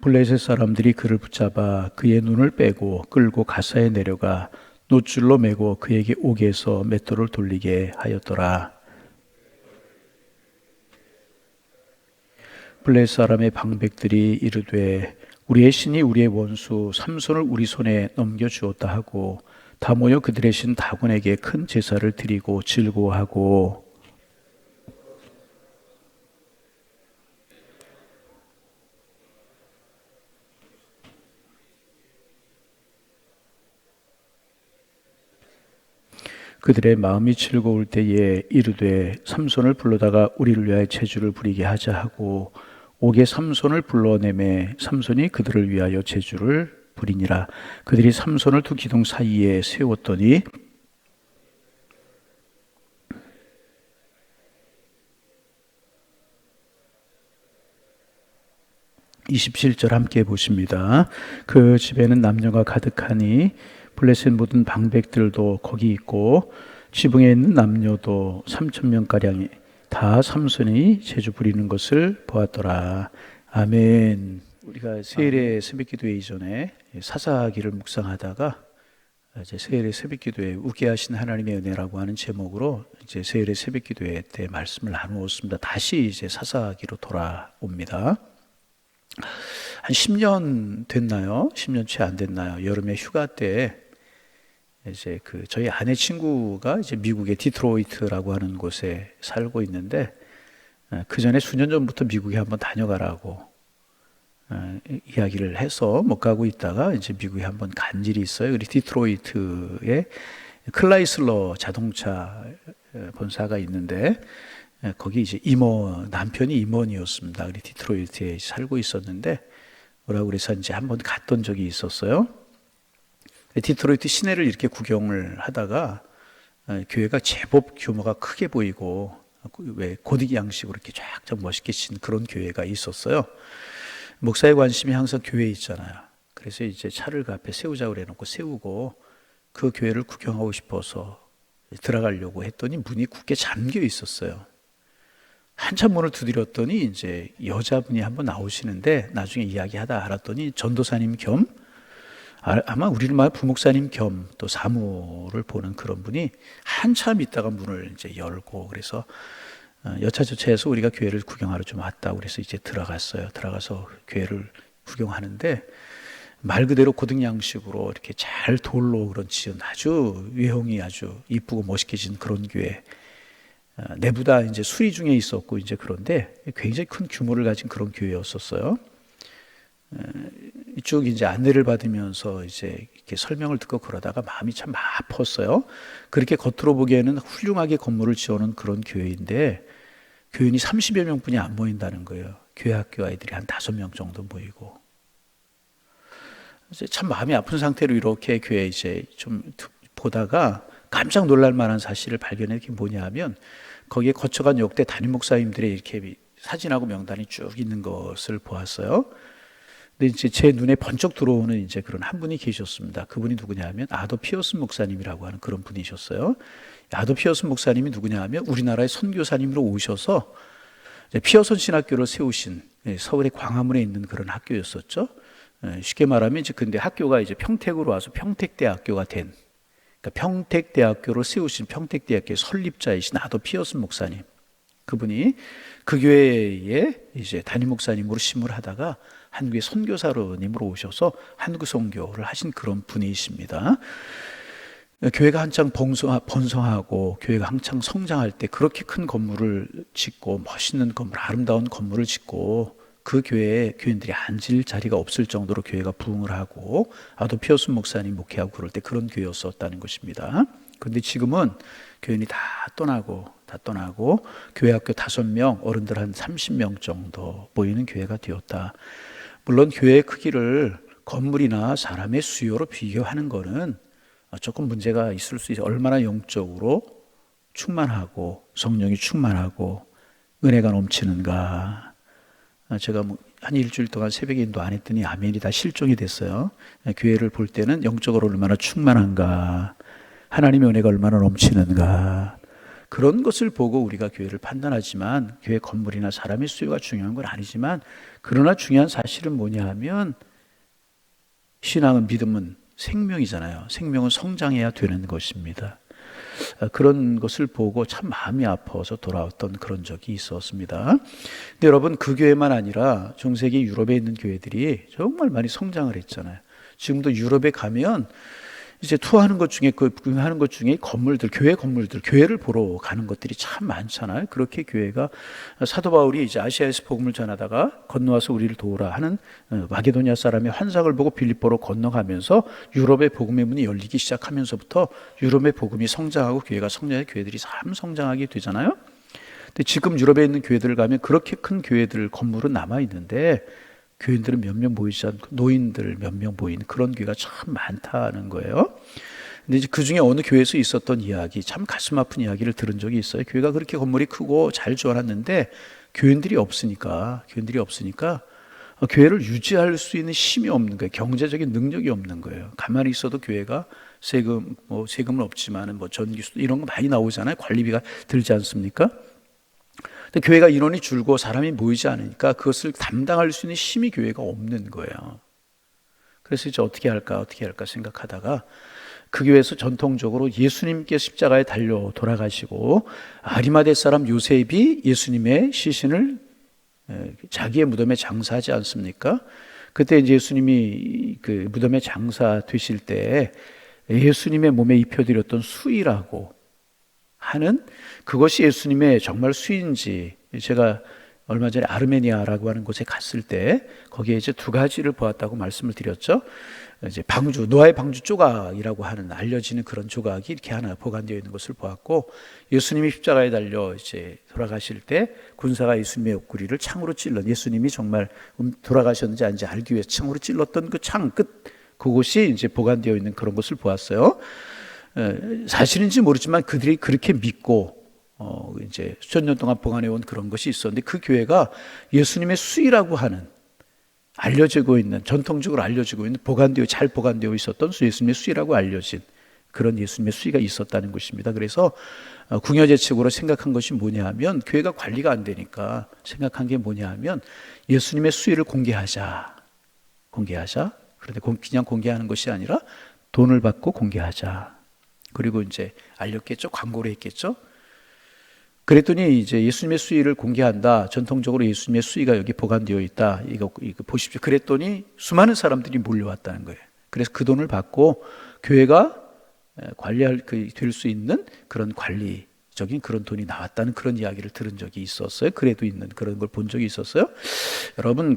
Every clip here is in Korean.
블레셋 사람들이 그를 붙잡아 그의 눈을 빼고 끌고 가사에 내려가 노줄로 매고 그에게 옥에서 맷돌을 돌리게 하였더라. 블레셋 사람의 방백들이 이르되 우리의 신이 우리의 원수 삼손을 우리 손에 넘겨주었다 하고 다 모여 그들의 신 다곤에게 큰 제사를 드리고 즐거워하고 그들의 마음이 즐거울 때에 이르되 삼손을 불러다가 우리를 위하여 제주를 부리게 하자 하고 옥에 삼손을 불러내매 삼손이 그들을 위하여 제주를 부리니라. 그들이 삼손을 두 기둥 사이에 세웠더니 27절 함께 보십니다. 그 집에는 남녀가 가득하니 블레셋 모든 방백들도 거기 있고 지붕에 있는 남녀도 3,000명가량이 다 삼손이 제주 부리는 것을 보았더라. 아멘. 우리가 세일의 새벽기도회 이전에 사사기를 묵상하다가 이제 세일의 새벽기도회 웃게 하신 하나님의 은혜라고 하는 제목으로 이제 세일의 새벽기도회 때 말씀을 나누었습니다. 다시 이제 사사기로 돌아옵니다. 한 10년 됐나요? 10년 채 안 됐나요? 여름에 휴가 때 이제 저희 아내 친구가 이제 미국의 디트로이트라고 하는 곳에 살고 있는데 그 전에 수년 전부터 미국에 한번 다녀가라고 이야기를 해서 못 가고 있다가 이제 미국에 한번 간 일이 있어요. 우리 디트로이트에 클라이슬러 자동차 본사가 있는데 거기 이제 남편이 임원이었습니다. 우리 디트로이트에 살고 있었는데 뭐라고 그래서 이제 한번 갔던 적이 있었어요. 디트로이트 시내를 이렇게 구경을 하다가 교회가 제법 규모가 크게 보이고 왜 고딕 양식으로 이렇게 쫙쫙 멋있게 친 그런 교회가 있었어요. 목사의 관심이 항상 교회에 있잖아요. 그래서 이제 차를 그 앞에 세우자고 그래놓고 세우고 그 교회를 구경하고 싶어서 들어가려고 했더니 문이 굳게 잠겨 있었어요. 한참 문을 두드렸더니 이제 여자분이 한번 나오시는데 나중에 이야기하다 알았더니 전도사님 겸 아마 우리는 말 부목사님 겸 또 사무를 보는 그런 분이 한참 있다가 문을 이제 열고 그래서 여차저차해서 우리가 교회를 구경하러 좀 왔다 그래서 이제 들어갔어요. 들어가서 교회를 구경하는데 말 그대로 고등 양식으로 이렇게 잘 돌로 그런 지은 아주 외형이 아주 이쁘고 멋있게 지은 그런 교회. 내부 다 이제 수리 중에 있었고 이제 그런데 굉장히 큰 규모를 가진 그런 교회였었어요. 이쪽 이제 안내를 받으면서 이제 이렇게 설명을 듣고 그러다가 마음이 참 아팠어요. 그렇게 겉으로 보기에는 훌륭하게 건물을 지어놓은 그런 교회인데 교인이 30여 명뿐이 안 모인다는 거예요. 교회 학교 아이들이 한 5명 정도 모이고 이제 참 마음이 아픈 상태로 이렇게 교회 이제 좀 보다가 깜짝 놀랄 만한 사실을 발견한 게 뭐냐면 거기에 거쳐간 역대 담임 목사님들의 이렇게 사진하고 명단이 쭉 있는 것을 보았어요. 근데 이제 제 눈에 번쩍 들어오는 이제 그런 한 분이 계셨습니다. 그분이 누구냐면 아도 피어슨 목사님이라고 하는 그런 분이셨어요. 아도 피어슨 목사님이 누구냐면 우리나라의 선교사님으로 오셔서 피어슨 신학교를 세우신 서울의 광화문에 있는 그런 학교였었죠. 쉽게 말하면 이제 근데 학교가 이제 평택으로 와서 평택대학교가 된 그러니까 평택대학교를 세우신 평택대학교의 설립자이신 아도 피어슨 목사님. 그분이 그 교회에 이제 담임 목사님으로 심을 하다가 한국의 선교사님으로 오셔서 한국 선교를 하신 그런 분이십니다. 교회가 한창 번성하고 교회가 한창 성장할 때 그렇게 큰 건물을 짓고 멋있는 건물, 아름다운 건물을 짓고 그 교회에 교인들이 앉을 자리가 없을 정도로 교회가 부흥을 하고 아도 피어슨 목사님 목회하고 그럴 때 그런 교회였었다는 것입니다. 그런데 지금은 교인이 다 떠나고 교회 학교 5명, 어른들 한 30명 정도 모이는 교회가 되었다. 물론 교회의 크기를 건물이나 사람의 수요로 비교하는 거는 조금 문제가 있을 수 있어요. 얼마나 영적으로 충만하고 성령이 충만하고 은혜가 넘치는가. 제가 한 일주일 동안 새벽에 인도 안 했더니 아멘이 다 실종이 됐어요. 교회를 볼 때는 영적으로 얼마나 충만한가, 하나님의 은혜가 얼마나 넘치는가. 그런 것을 보고 우리가 교회를 판단하지만 교회 건물이나 사람의 수요가 중요한 건 아니지만 그러나 중요한 사실은 뭐냐 하면 신앙은 믿음은 생명이잖아요. 생명은 성장해야 되는 것입니다. 그런 것을 보고 참 마음이 아파서 돌아왔던 그런 적이 있었습니다. 근데 여러분 그 교회만 아니라 중세기 유럽에 있는 교회들이 정말 많이 성장을 했잖아요. 지금도 유럽에 가면 이제 투어하는 것 중에 하는 것 중에 건물들, 교회 건물들, 교회를 보러 가는 것들이 참 많잖아요. 그렇게 교회가 사도 바울이 이제 아시아에서 복음을 전하다가 건너와서 우리를 도우라 하는 마게도니아 사람의 환상을 보고 빌립보로 건너가면서 유럽의 복음의 문이 열리기 시작하면서부터 유럽의 복음이 성장하고 교회가 성장해 교회들이 참 성장하게 되잖아요. 근데 지금 유럽에 있는 교회들을 가면 그렇게 큰 교회들 건물은 남아 있는데 교인들은 몇 명 보이지 않고 노인들 몇 명 보이는 그런 교회가 참 많다는 거예요. 근데 이제 그 중에 어느 교회에서 있었던 이야기, 참 가슴 아픈 이야기를 들은 적이 있어요. 교회가 그렇게 건물이 크고 잘 지어놨는데 교회들이 없으니까 교회를 유지할 수 있는 힘이 없는 거예요. 경제적인 능력이 없는 거예요. 가만히 있어도 교회가 세금은 없지만은 전기수 이런 거 많이 나오잖아요. 관리비가 들지 않습니까? 근데 교회가 인원이 줄고 사람이 모이지 않으니까 그것을 담당할 수 있는 힘이 교회가 없는 거예요. 그래서 이제 어떻게 할까 생각하다가 그 교회에서 전통적으로 예수님께 십자가에 달려 돌아가시고 아리마대 사람 요셉이 예수님의 시신을 자기의 무덤에 장사하지 않습니까? 그때 이제 예수님이 그 무덤에 장사되실 때 예수님의 몸에 입혀드렸던 수의라고 하는 그것이 예수님의 정말 수인지 제가 얼마 전에 아르메니아라고 하는 곳에 갔을 때 거기에 이제 두 가지를 보았다고 말씀을 드렸죠. 이제 노아의 방주 조각이라고 하는 알려지는 그런 조각이 이렇게 하나 보관되어 있는 것을 보았고 예수님이 십자가에 달려 이제 돌아가실 때 군사가 예수님의 옆구리를 창으로 찔러 예수님이 정말 돌아가셨는지 아닌지 알기 위해서 창으로 찔렀던 그 창 끝 그곳이 이제 보관되어 있는 그런 것을 보았어요. 사실인지 모르지만 그들이 그렇게 믿고 이제 수천 년 동안 보관해 온 그런 것이 있었는데 그 교회가 예수님의 수의라고 하는 전통적으로 알려지고 있는 잘 보관되어 있었던 예수님의 수의라고 알려진 그런 예수님의 수의가 있었다는 것입니다. 그래서 궁여재책으로 생각한 것이 뭐냐 하면 교회가 관리가 안 되니까 생각한 게 뭐냐 하면 예수님의 수의를 공개하자. 그런데 그냥 공개하는 것이 아니라 돈을 받고 공개하자. 그리고 이제 알렸겠죠. 광고를 했겠죠. 그랬더니 이제 예수님의 수의를 공개한다. 전통적으로 예수님의 수의가 여기 보관되어 있다. 이거 보십시오. 그랬더니 수많은 사람들이 몰려왔다는 거예요. 그래서 그 돈을 받고 교회가 될 수 있는 그런 관리적인 그런 돈이 나왔다는 그런 이야기를 들은 적이 있었어요. 그래도 있는 그런 걸 본 적이 있었어요. 여러분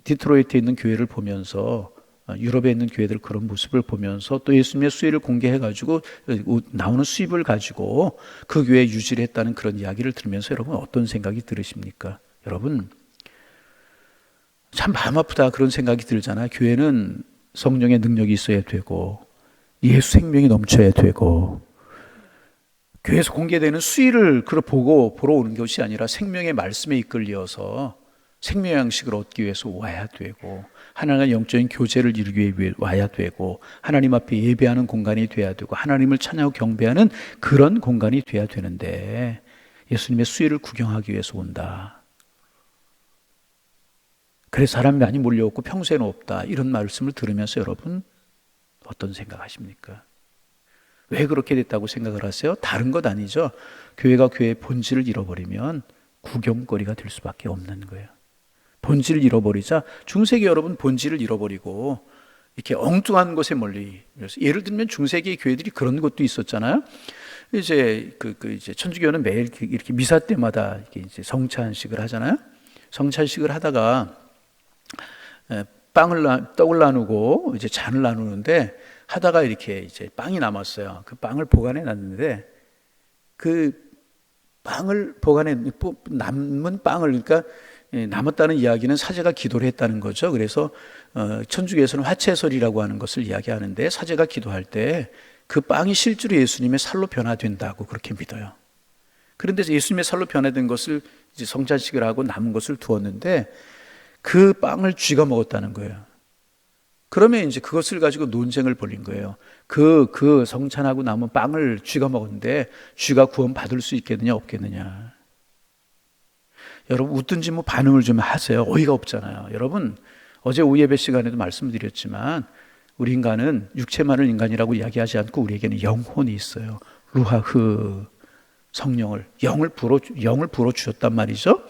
디트로이트에 있는 교회를 보면서 유럽에 있는 교회들 그런 모습을 보면서 또 예수님의 수의를 공개해가지고 나오는 수입을 가지고 그 교회 유지를 했다는 그런 이야기를 들으면서 여러분 어떤 생각이 들으십니까? 여러분 참 마음 아프다 그런 생각이 들잖아요. 교회는 성령의 능력이 있어야 되고 예수 생명이 넘쳐야 되고 교회에서 공개되는 수의를 보러 오는 것이 아니라 생명의 말씀에 이끌려서 생명의 양식을 얻기 위해서 와야 되고 하나님과 영적인 교제를 이루기 위해 와야 되고 하나님 앞에 예배하는 공간이 돼야 되고 하나님을 찬양하고 경배하는 그런 공간이 돼야 되는데 예수님의 수의를 구경하기 위해서 온다. 그래서 사람이 많이 몰려오고 평소에는 없다. 이런 말씀을 들으면서 여러분 어떤 생각하십니까? 왜 그렇게 됐다고 생각을 하세요? 다른 것 아니죠. 교회가 교회의 본질을 잃어버리면 구경거리가 될 수밖에 없는 거예요. 본질을 잃어버리자 중세기 여러분 본질을 잃어버리고 이렇게 엉뚱한 것에 멀리 예를 들면 중세기 교회들이 그런 것도 있었잖아요. 이제 이제 천주교는 매일 이렇게 미사 때마다 이렇게 이제 성찬식을 하잖아요. 성찬식을 하다가 떡을 나누고 이제 잔을 나누는데 하다가 이렇게 이제 빵이 남았어요. 그 빵을 보관해 놨는데 그 빵을 남은 빵을 그러니까 남았다는 이야기는 사제가 기도를 했다는 거죠. 그래서 천주교에서는 화채설이라고 하는 것을 이야기하는데 사제가 기도할 때 그 빵이 실제로 예수님의 살로 변화된다고 그렇게 믿어요. 그런데 예수님의 살로 변화된 것을 이제 성찬식을 하고 남은 것을 두었는데 그 빵을 쥐가 먹었다는 거예요. 그러면 이제 그것을 가지고 논쟁을 벌인 거예요. 그 성찬하고 남은 빵을 쥐가 먹었는데 쥐가 구원 받을 수 있겠느냐 없겠느냐. 여러분 웃든지 뭐 반응을 좀 하세요. 어이가 없잖아요. 여러분 어제 오후 예배 시간에도 말씀드렸지만 우리 인간은 육체만을 인간이라고 이야기하지 않고 우리에게는 영혼이 있어요. 루하흐, 성령을 영을 불어 주셨단 말이죠.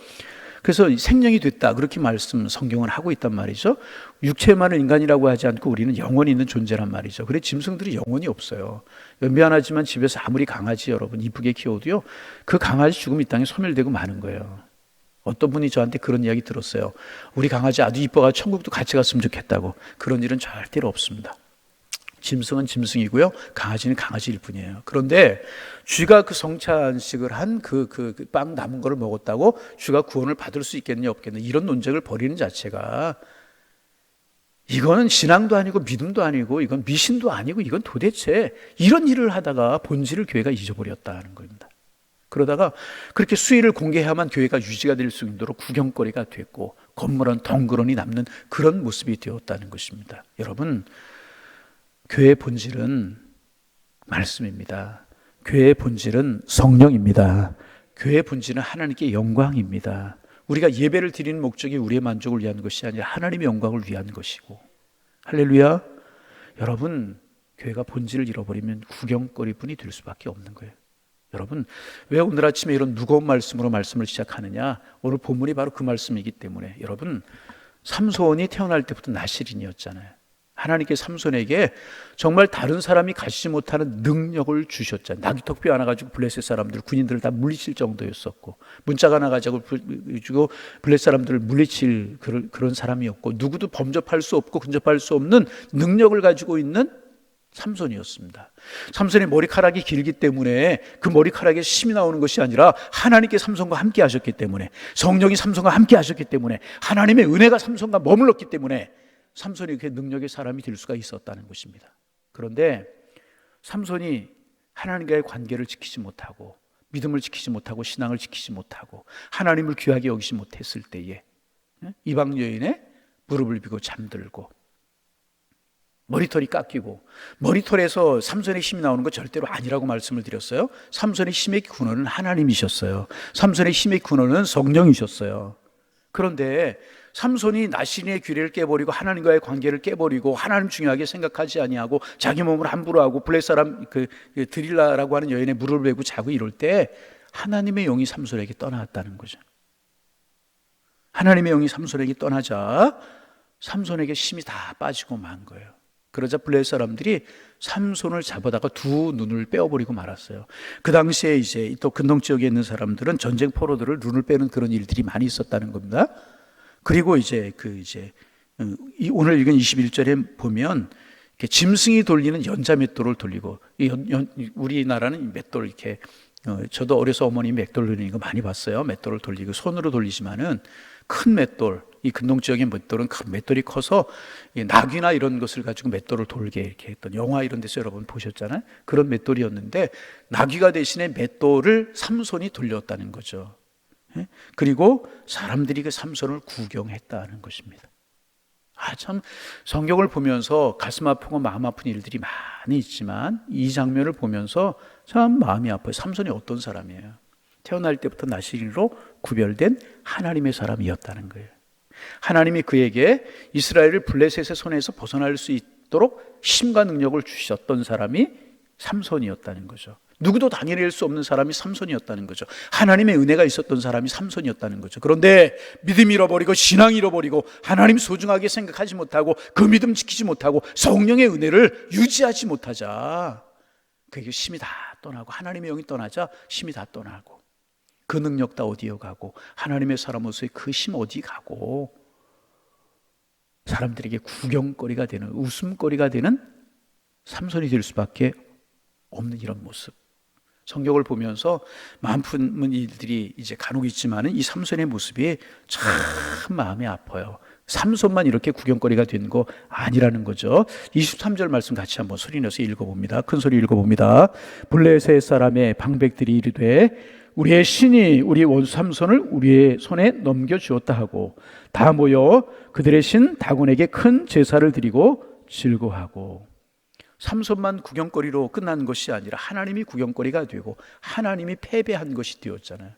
그래서 생명이 됐다 그렇게 성경은 하고 있단 말이죠. 육체만을 인간이라고 하지 않고 우리는 영혼이 있는 존재란 말이죠. 그래 짐승들이 영혼이 없어요. 미안하지만 집에서 아무리 강아지 여러분 이쁘게 키워도요, 그 강아지 죽으면 이 땅에 소멸되고 마는 거예요. 어떤 분이 저한테 그런 이야기 들었어요. 우리 강아지 아주 이뻐가 천국도 같이 갔으면 좋겠다고. 그런 일은 절대로 없습니다. 짐승은 짐승이고요, 강아지는 강아지일 뿐이에요. 그런데 쥐가 그 성찬식을 한 그 빵 남은 거를 먹었다고 쥐가 구원을 받을 수 있겠느냐 없겠느냐 이런 논쟁을 벌이는 자체가 이거는 신앙도 아니고 믿음도 아니고 이건 미신도 아니고 이건 도대체 이런 일을 하다가 본질을 교회가 잊어버렸다는 겁니다. 그러다가 그렇게 수위를 공개해야만 교회가 유지가 될 수 있도록 구경거리가 됐고 건물은 덩그러니 남는 그런 모습이 되었다는 것입니다. 여러분, 교회의 본질은 말씀입니다. 교회의 본질은 성령입니다. 교회의 본질은 하나님께 영광입니다. 우리가 예배를 드리는 목적이 우리의 만족을 위한 것이 아니라 하나님의 영광을 위한 것이고, 할렐루야. 여러분, 교회가 본질을 잃어버리면 구경거리뿐이 될 수밖에 없는 거예요. 여러분, 왜 오늘 아침에 이런 무거운 말씀으로 말씀을 시작하느냐? 오늘 본문이 바로 그 말씀이기 때문에. 여러분, 삼손이 태어날 때부터 나실인이었잖아요. 하나님께 삼손에게 정말 다른 사람이 가지지 못하는 능력을 주셨잖아요. 나귀턱뼈 하나 가지고 블레셋 사람들, 군인들을 다 물리칠 정도였었고, 문자가 하나 가지고 블레셋 사람들을 물리칠 그런 사람이었고, 누구도 범접할 수 없고 근접할 수 없는 능력을 가지고 있는 삼손이었습니다. 삼손의 머리카락이 길기 때문에 그 머리카락에 힘이 나오는 것이 아니라 하나님께 삼손과 함께 하셨기 때문에, 성령이 삼손과 함께 하셨기 때문에, 하나님의 은혜가 삼손과 머물렀기 때문에 삼손이 그 능력의 사람이 될 수가 있었다는 것입니다. 그런데 삼손이 하나님과의 관계를 지키지 못하고, 믿음을 지키지 못하고, 신앙을 지키지 못하고, 하나님을 귀하게 여기지 못했을 때에 이방 여인의 무릎을 비고 잠들고 머리털이 깎이고, 머리털에서 삼손의 힘이 나오는 거 절대로 아니라고 말씀을 드렸어요. 삼손의 힘의 근원은 하나님이셨어요. 삼손의 힘의 근원은 성령이셨어요. 그런데 삼손이 나신의 규례를 깨버리고 하나님과의 관계를 깨버리고 하나님 중요하게 생각하지 아니하고 자기 몸을 함부로 하고 블레셋 사람 드릴라라고 하는 여인의 무릎을 베고 자고 이럴 때 하나님의 영이 삼손에게 떠나왔다는 거죠. 하나님의 영이 삼손에게 떠나자 삼손에게 힘이 다 빠지고 만 거예요. 그러자 블레셋 사람들이 삼손을 잡아다가 두 눈을 빼어버리고 말았어요. 그 당시에 이제 또 근동 지역에 있는 사람들은 전쟁 포로들을 눈을 빼는 그런 일들이 많이 있었다는 겁니다. 그리고 오늘 읽은 21절에 보면 이렇게 짐승이 돌리는 연자 맷돌을 돌리고, 우리나라는 맷돌 이렇게 저도 어려서 어머님이 맷돌 돌리는 거 많이 봤어요. 맷돌을 돌리고 손으로 돌리지만은 큰 맷돌, 이 근동 지역의 맷돌은 큰 맷돌이 커서 나귀나 이런 것을 가지고 맷돌을 돌게 이렇게 했던, 영화 이런 데서 여러분 보셨잖아요. 그런 맷돌이었는데 나귀가 대신에 맷돌을 삼손이 돌렸다는 거죠. 그리고 사람들이 그 삼손을 구경했다는 것입니다. 참 성경을 보면서 가슴 아프고 마음 아픈 일들이 많이 있지만 이 장면을 보면서 참 마음이 아파요. 삼손이 어떤 사람이에요? 태어날 때부터 나실인으로 구별된 하나님의 사람이었다는 거예요. 하나님이 그에게 이스라엘을 블레셋의 손에서 벗어날 수 있도록 힘과 능력을 주셨던 사람이 삼손이었다는 거죠. 누구도 당해낼 수 없는 사람이 삼손이었다는 거죠. 하나님의 은혜가 있었던 사람이 삼손이었다는 거죠. 그런데 믿음 잃어버리고 신앙 잃어버리고 하나님 소중하게 생각하지 못하고 그 믿음 지키지 못하고 성령의 은혜를 유지하지 못하자 그에게 힘이 다 떠나고, 하나님의 영이 떠나자 힘이 다 떠나고, 그 능력 다 어디에 가고, 하나님의 사람으로서의 그 힘 어디 가고, 사람들에게 구경거리가 되는, 웃음거리가 되는 삼손이 될 수밖에 없는 이런 모습. 성경을 보면서 마음 푸는 일들이 이제 간혹 있지만은 이 삼손의 모습이 참 마음이 아파요. 삼손만 이렇게 구경거리가 된 거 아니라는 거죠. 23절 말씀 같이 한번 소리내서 읽어봅니다. 큰 소리 읽어봅니다. 블레셋 사람의 방백들이 이르되 우리의 신이 우리 원수 삼손을 우리의 손에 넘겨주었다 하고 다 모여 그들의 신 다곤에게 큰 제사를 드리고 즐거워하고, 삼손만 구경거리로 끝난 것이 아니라 하나님이 구경거리가 되고 하나님이 패배한 것이 되었잖아요.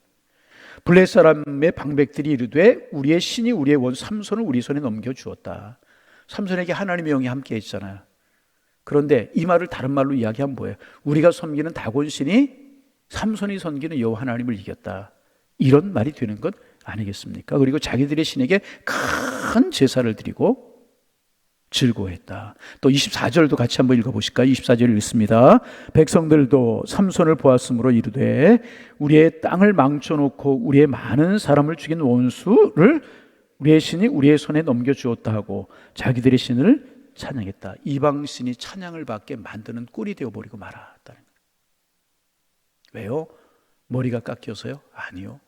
블레셋 사람의 방백들이 이르되 우리의 신이 우리의 원 삼손을 우리 손에 넘겨주었다. 삼손에게 하나님의 영이 함께 했잖아요. 그런데 이 말을 다른 말로 이야기하면 뭐예요? 우리가 섬기는 다곤 신이 삼손이 섬기는 여호와 하나님을 이겼다, 이런 말이 되는 것 아니겠습니까? 그리고 자기들의 신에게 큰 제사를 드리고 즐거워했다. 또 24절도 같이 한번 읽어보실까요? 24절 읽습니다. 백성들도 삼손을 보았으므로 이르되 우리의 땅을 망쳐놓고 우리의 많은 사람을 죽인 원수를 우리의 신이 우리의 손에 넘겨주었다 하고 자기들의 신을 찬양했다. 이방 신이 찬양을 받게 만드는 꼴이 되어버리고 말았다는 거예요. 왜요? 머리가 깎여서요? 아니요.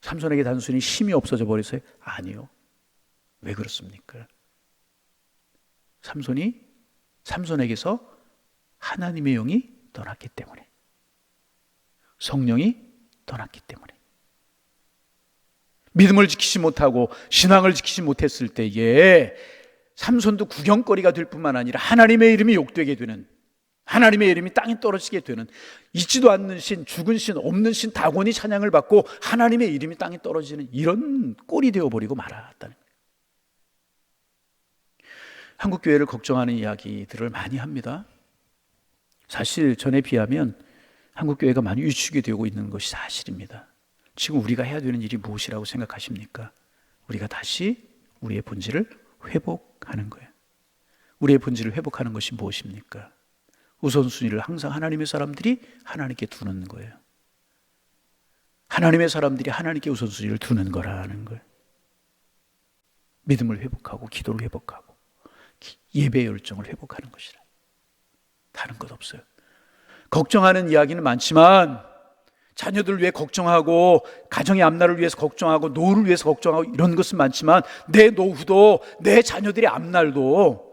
삼손에게 단순히 힘이 없어져 버려서요? 아니요. 왜 그렇습니까? 삼손에게서 하나님의 영이 떠났기 때문에, 성령이 떠났기 때문에, 믿음을 지키지 못하고 신앙을 지키지 못했을 때에 삼손도 구경거리가 될 뿐만 아니라 하나님의 이름이 욕되게 되는, 하나님의 이름이 땅에 떨어지게 되는, 있지도 않는 신, 죽은 신, 없는 신 다곤이 찬양을 받고 하나님의 이름이 땅에 떨어지는 이런 꼴이 되어버리고 말았다는 거예요. 한국 교회를 걱정하는 이야기들을 많이 합니다. 사실 전에 비하면 한국 교회가 많이 위축이 되고 있는 것이 사실입니다. 지금 우리가 해야 되는 일이 무엇이라고 생각하십니까? 우리가 다시 우리의 본질을 회복하는 거예요. 우리의 본질을 회복하는 것이 무엇입니까? 우선순위를 항상 하나님의 사람들이 하나님께 두는 거예요. 하나님의 사람들이 하나님께 우선순위를 두는 거라는 거예요. 믿음을 회복하고 기도를 회복하고 예배 열정을 회복하는 것이라. 다른 것 없어요. 걱정하는 이야기는 많지만 자녀들을 위해 걱정하고 가정의 앞날을 위해서 걱정하고 노후를 위해서 걱정하고 이런 것은 많지만 내 노후도 내 자녀들의 앞날도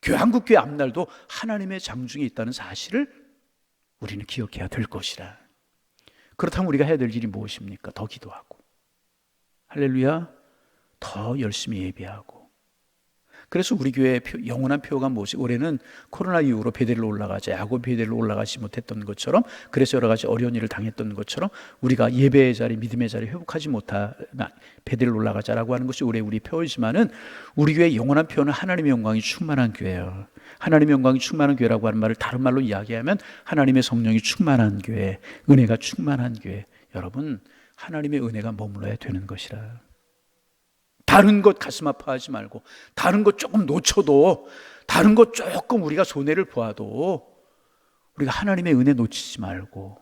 한국교회 앞날도 하나님의 장중에 있다는 사실을 우리는 기억해야 될 것이라. 그렇다면 우리가 해야 될 일이 무엇입니까? 더 기도하고, 할렐루야, 더 열심히 예배하고. 그래서 우리 교회의 영원한 표어가 무엇이? 올해는 코로나 이후로 베델로 올라가자, 야곱 베델로 올라가지 못했던 것처럼, 그래서 여러 가지 어려운 일을 당했던 것처럼 우리가 예배의 자리, 믿음의 자리 회복하지 못한 베델로 올라가자라고 하는 것이 올해 우리 표어이지만은 우리 교회의 영원한 표어는 하나님의 영광이 충만한 교회예요. 하나님의 영광이 충만한 교회라고 하는 말을 다른 말로 이야기하면 하나님의 성령이 충만한 교회, 은혜가 충만한 교회. 여러분, 하나님의 은혜가 머물러야 되는 것이라. 다른 것 가슴 아파하지 말고, 다른 것 조금 놓쳐도, 다른 것 조금 우리가 손해를 보아도 우리가 하나님의 은혜 놓치지 말고,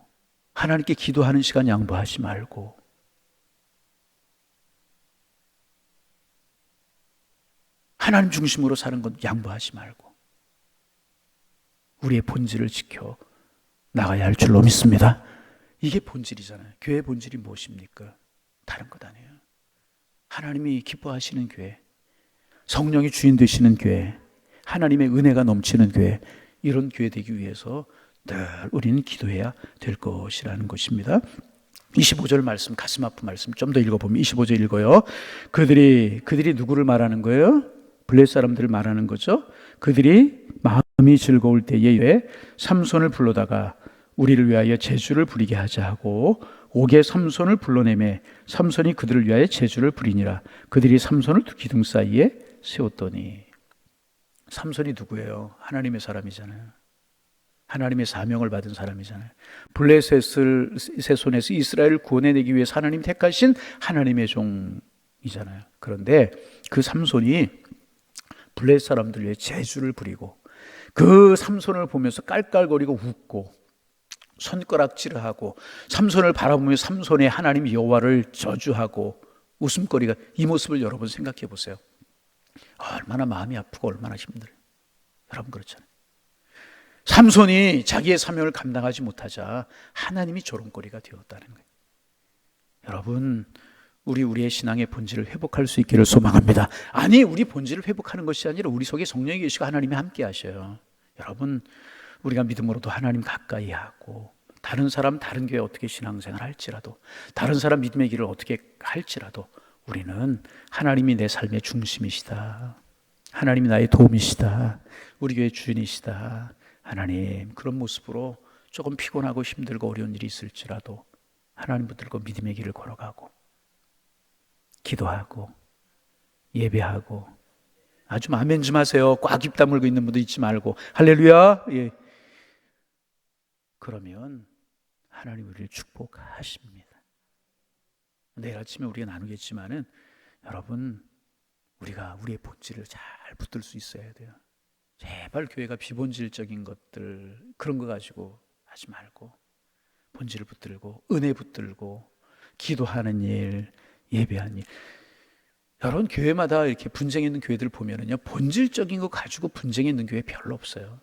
하나님께 기도하는 시간 양보하지 말고, 하나님 중심으로 사는 것 양보하지 말고 우리의 본질을 지켜 나가야 할 줄로 믿습니다. 이게 본질이잖아요. 교회의 본질이 무엇입니까? 다른 것 아니에요. 하나님이 기뻐하시는 교회, 성령이 주인 되시는 교회, 하나님의 은혜가 넘치는 교회, 이런 교회 되기 위해서 늘 우리는 기도해야 될 것이라는 것입니다. 25절 말씀, 가슴 아픈 말씀 좀 더 읽어보면 25절 읽어요. 그들이 누구를 말하는 거예요? 블레셋 사람들을 말하는 거죠. 그들이 마음이 즐거울 때에 삼손을 불러다가 우리를 위하여 제주를 부리게 하자 하고 옥에 삼손을 불러내매 삼손이 그들을 위하여 제주를 부리니라. 그들이 삼손을 두 기둥 사이에 세웠더니. 삼손이 누구예요? 하나님의 사람이잖아요. 하나님의 사명을 받은 사람이잖아요. 블레셋을 세 손에서 이스라엘을 구원해내기 위해서 하나님 택하신 하나님의 종이잖아요. 그런데 그 삼손이 블레셋 사람들 위해 제주를 부리고 그 삼손을 보면서 깔깔거리고 웃고 손가락질을 하고 삼손을 바라보며 삼손의 하나님 여호와를 저주하고 웃음거리가, 이 모습을 여러분 생각해 보세요. 얼마나 마음이 아프고 얼마나 힘들어요. 여러분 그렇잖아요. 삼손이 자기의 사명을 감당하지 못하자 하나님이 조롱거리가 되었다는 거예요. 여러분, 우리의 신앙의 본질을 회복할 수 있기를 소망합니다. 아니, 우리 본질을 회복하는 것이 아니라 우리 속에 성령이 계시고 하나님이 함께 하셔요. 여러분, 우리가 믿음으로도 하나님 가까이 하고 다른 사람, 다른 교회 어떻게 신앙생활 할지라도, 다른 사람 믿음의 길을 어떻게 할지라도 우리는 하나님이 내 삶의 중심이시다, 하나님이 나의 도움이시다. 우리 교회 주인이시다. 하나님, 그런 모습으로 조금 피곤하고 힘들고 어려운 일이 있을지라도 하나님 붙들고 믿음의 길을 걸어가고 기도하고 예배하고, 아주 아멘 좀 하세요. 꽉 입 다물고 있는 분도 있지 말고 할렐루야. 예. 그러면 하나님 우리를 축복하십니다. 내일 아침에 우리가 나누겠지만은 여러분, 우리가 우리의 본질을 잘 붙들 수 있어야 돼요. 제발 교회가 비본질적인 것들, 그런 거 가지고 하지 말고 본질을 붙들고 은혜 붙들고 기도하는 일, 예배하는 일. 여러분, 교회마다 이렇게 분쟁이 있는 교회들 보면은요, 본질적인 거 가지고 분쟁이 있는 교회 별로 없어요.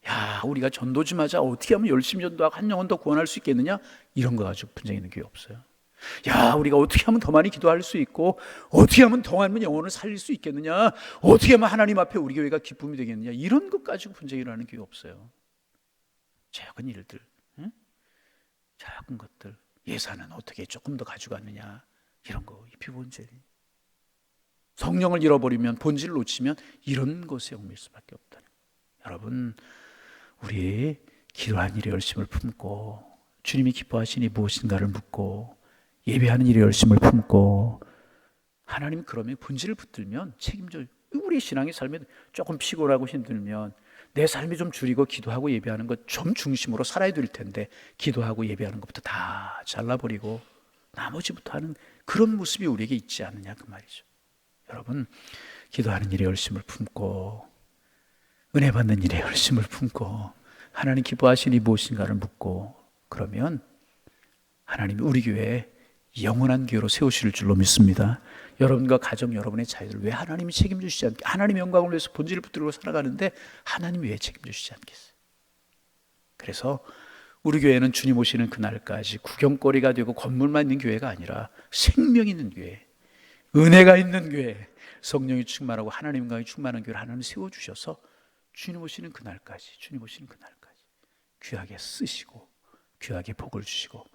야, 우리가 전도 좀 하자. 어떻게 하면 열심히 전도하고 한 영혼 더 구원할 수 있겠느냐? 이런 거 가지고 분쟁이 있는 교회 없어요. 야, 우리가 어떻게 하면 더 많이 기도할 수 있고, 어떻게 하면 더 많은 영혼을 살릴 수 있겠느냐? 어떻게 하면 하나님 앞에 우리 교회가 기쁨이 되겠느냐? 이런 것 가지고 분쟁이 일어나는 교회 없어요. 작은 일들, 응? 작은 것들, 예산은 어떻게 조금 더 가져갔느냐? 이런 거, 이 비본질. 성령을 잃어버리면, 본질을 놓치면 이런 것에 얽매일 수밖에 없다는. 여러분, 우리 기도하는 일에 열심을 품고, 주님이 기뻐하시니 무엇인가를 묻고, 예배하는 일에 열심을 품고, 하나님 그러면 본질을 붙들면 책임져. 우리 신앙의 삶에 조금 피곤하고 힘들면 내 삶이 좀 줄이고 기도하고 예배하는 것 좀 중심으로 살아야 될 텐데, 기도하고 예배하는 것부터 다 잘라버리고 나머지부터 하는 그런 모습이 우리에게 있지 않느냐, 그 말이죠. 여러분, 기도하는 일에 열심을 품고, 은혜 받는 일에 열심을 품고, 하나님 기뻐하시니 무엇인가를 묻고, 그러면 하나님이 우리 교회에 영원한 교회로 세우실 줄로 믿습니다. 여러분과 가정, 여러분의 자녀들 왜 하나님이 책임주시지 않겠어요? 하나님의 영광을 위해서 본질을 붙들고 살아가는데 하나님이 왜 책임주시지 않겠어요? 그래서 우리 교회는 주님 오시는 그날까지 구경거리가 되고 건물만 있는 교회가 아니라 생명 있는 교회, 은혜가 있는 교회, 성령이 충만하고 하나님 영광이 충만한 교회를 하나님 세워주셔서 주님 오시는 그날까지 귀하게 쓰시고 귀하게 복을 주시고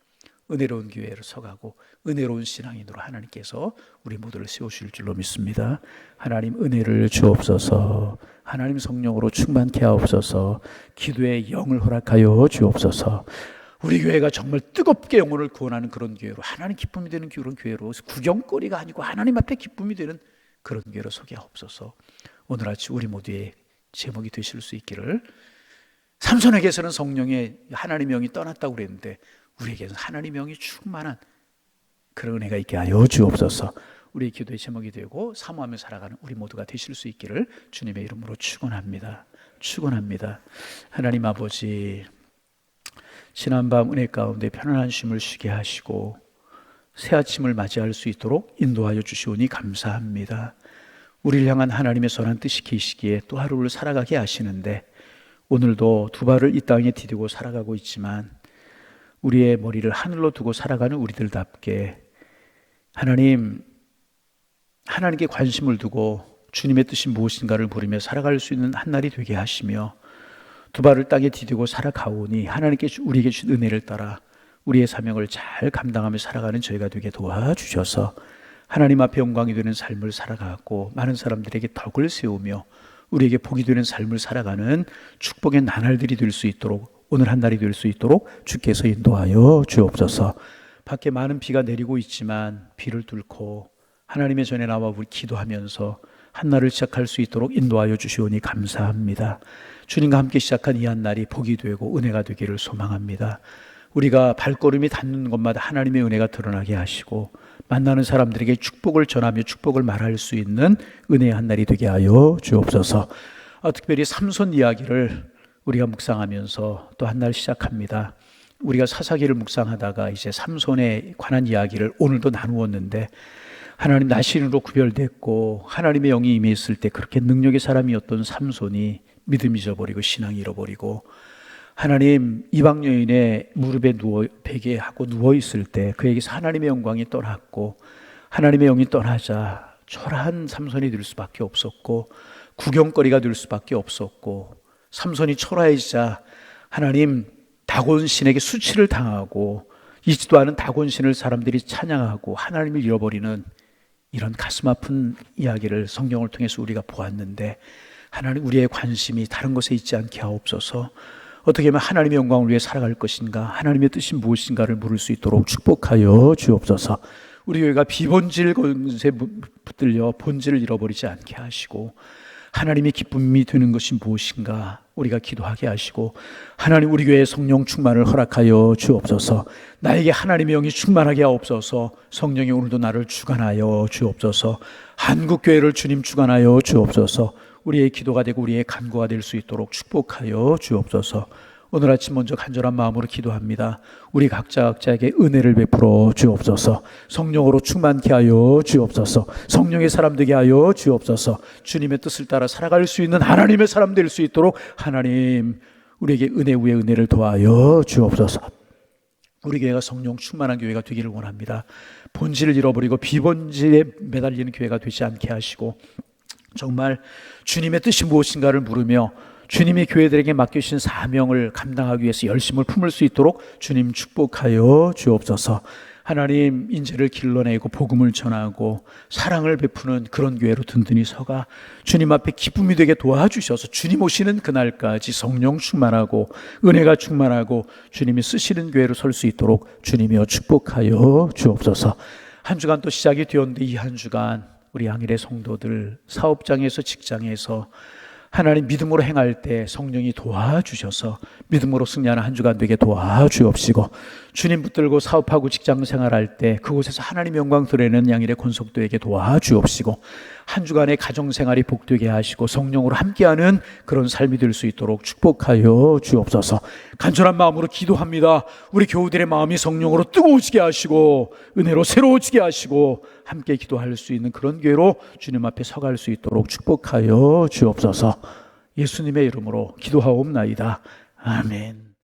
은혜로운 교회로 서가고 은혜로운 신앙인으로 하나님께서 우리 모두를 세우실 줄로 믿습니다. 하나님 은혜를 주옵소서. 하나님 성령으로 충만케 하옵소서. 기도의 영을 허락하여 주옵소서. 우리 교회가 정말 뜨겁게 영혼을 구원하는 그런 교회로, 하나님 기쁨이 되는 그런 교회로, 구경거리가 아니고 하나님 앞에 기쁨이 되는 그런 교회로 서게 하옵소서. 오늘 아침 우리 모두의 제목이 되실 수 있기를. 삼손에게서는 성령의 하나님의 영이 떠났다고 그랬는데 우리에게는 하나님의 영이 충만한 그런 은혜가 있게 하여 주옵소서. 우리의 기도의 제목이 되고 사모하며 살아가는 우리 모두가 되실 수 있기를 주님의 이름으로 축원합니다. 하나님 아버지, 지난밤 은혜 가운데 편안한 쉼을 쉬게 하시고 새 아침을 맞이할 수 있도록 인도하여 주시오니 감사합니다. 우리를 향한 하나님의 선한 뜻이 계시기에 또 하루를 살아가게 하시는데, 오늘도 두 발을 이 땅에 디디고 살아가고 있지만 우리의 머리를 하늘로 두고 살아가는 우리들답게 하나님께 관심을 두고 주님의 뜻이 무엇인가를 물으며 살아갈 수 있는 한 날이 되게 하시며, 두 발을 땅에 디디고 살아가오니 하나님께 우리에게 주신 은혜를 따라 우리의 사명을 잘 감당하며 살아가는 저희가 되게 도와주셔서 하나님 앞에 영광이 되는 삶을 살아가고 많은 사람들에게 덕을 세우며 우리에게 복이 되는 삶을 살아가는 축복의 나날들이 될 수 있도록, 오늘 한 날이 될 수 있도록 주께서 인도하여 주옵소서. 밖에 많은 비가 내리고 있지만 비를 뚫고 하나님의 전에 나와 우리 기도하면서 한 날을 시작할 수 있도록 인도하여 주시오니 감사합니다. 주님과 함께 시작한 이 한 날이 복이 되고 은혜가 되기를 소망합니다. 우리가 발걸음이 닿는 곳마다 하나님의 은혜가 드러나게 하시고 만나는 사람들에게 축복을 전하며 축복을 말할 수 있는 은혜의 한 날이 되게 하여 주옵소서. 특별히 삼손 이야기를 우리가 묵상하면서 또 한 날 시작합니다. 우리가 사사기를 묵상하다가 이제 삼손에 관한 이야기를 오늘도 나누었는데, 하나님 나신으로 구별됐고 하나님의 영이 임했을 때 그렇게 능력의 사람이었던 삼손이 믿음 잊어버리고 신앙 잃어버리고 하나님 이방 여인의 무릎에 베게 하고 누워 있을 때 그에게서 하나님의 영광이 떠났고, 하나님의 영이 떠나자 초라한 삼손이 될 수밖에 없었고 구경거리가 될 수밖에 없었고, 삼손이 초라해지자 하나님 다곤신에게 수치를 당하고 있지도 않은 다곤신을 사람들이 찬양하고 하나님을 잃어버리는 이런 가슴 아픈 이야기를 성경을 통해서 우리가 보았는데, 하나님, 우리의 관심이 다른 것에 있지 않게 하옵소서. 어떻게 하면 하나님의 영광을 위해 살아갈 것인가, 하나님의 뜻이 무엇인가를 물을 수 있도록 축복하여 주옵소서. 우리 교회가 비본질 것에 붙들려 본질을 잃어버리지 않게 하시고, 하나님의 기쁨이 되는 것이 무엇인가 우리가 기도하게 하시고, 하나님, 우리 교회에 성령 충만을 허락하여 주옵소서. 나에게 하나님의 영이 충만하게 하옵소서. 성령이 오늘도 나를 주관하여 주옵소서. 한국교회를 주님 주관하여 주옵소서. 우리의 기도가 되고 우리의 간구가 될 수 있도록 축복하여 주옵소서. 오늘 아침 먼저 간절한 마음으로 기도합니다. 우리 각자에게 은혜를 베풀어 주옵소서. 성령으로 충만케 하여 주옵소서. 성령의 사람 되게 하여 주옵소서. 주님의 뜻을 따라 살아갈 수 있는 하나님의 사람 될 수 있도록 하나님, 우리에게 은혜 위에 은혜를 더하여 주옵소서. 우리 교회가 성령 충만한 교회가 되기를 원합니다. 본질을 잃어버리고 비본질에 매달리는 교회가 되지 않게 하시고, 정말 주님의 뜻이 무엇인가를 물으며 주님이 교회들에게 맡기신 사명을 감당하기 위해서 열심을 품을 수 있도록 주님 축복하여 주옵소서. 하나님, 인재를 길러내고 복음을 전하고 사랑을 베푸는 그런 교회로 든든히 서가 주님 앞에 기쁨이 되게 도와주셔서 주님 오시는 그날까지 성령 충만하고 은혜가 충만하고 주님이 쓰시는 교회로 설 수 있도록 주님이여 축복하여 주옵소서. 한 주간 또 시작이 되었는데, 이 한 주간 우리 양일의 성도들 사업장에서 직장에서 하나님 믿음으로 행할 때 성령이 도와주셔서 믿음으로 승리하는 한 주간 되게 도와주옵시고, 주님 붙들고 사업하고 직장 생활할 때 그곳에서 하나님 영광 드러내는 양일의 권속도에게 도와주옵시고, 한 주간의 가정생활이 복되게 하시고 성령으로 함께하는 그런 삶이 될 수 있도록 축복하여 주옵소서. 간절한 마음으로 기도합니다. 우리 교우들의 마음이 성령으로 뜨거워지게 하시고 은혜로 새로워지게 하시고 함께 기도할 수 있는 그런 교회로 주님 앞에 서갈 수 있도록 축복하여 주옵소서. 예수님의 이름으로 기도하옵나이다. 아멘.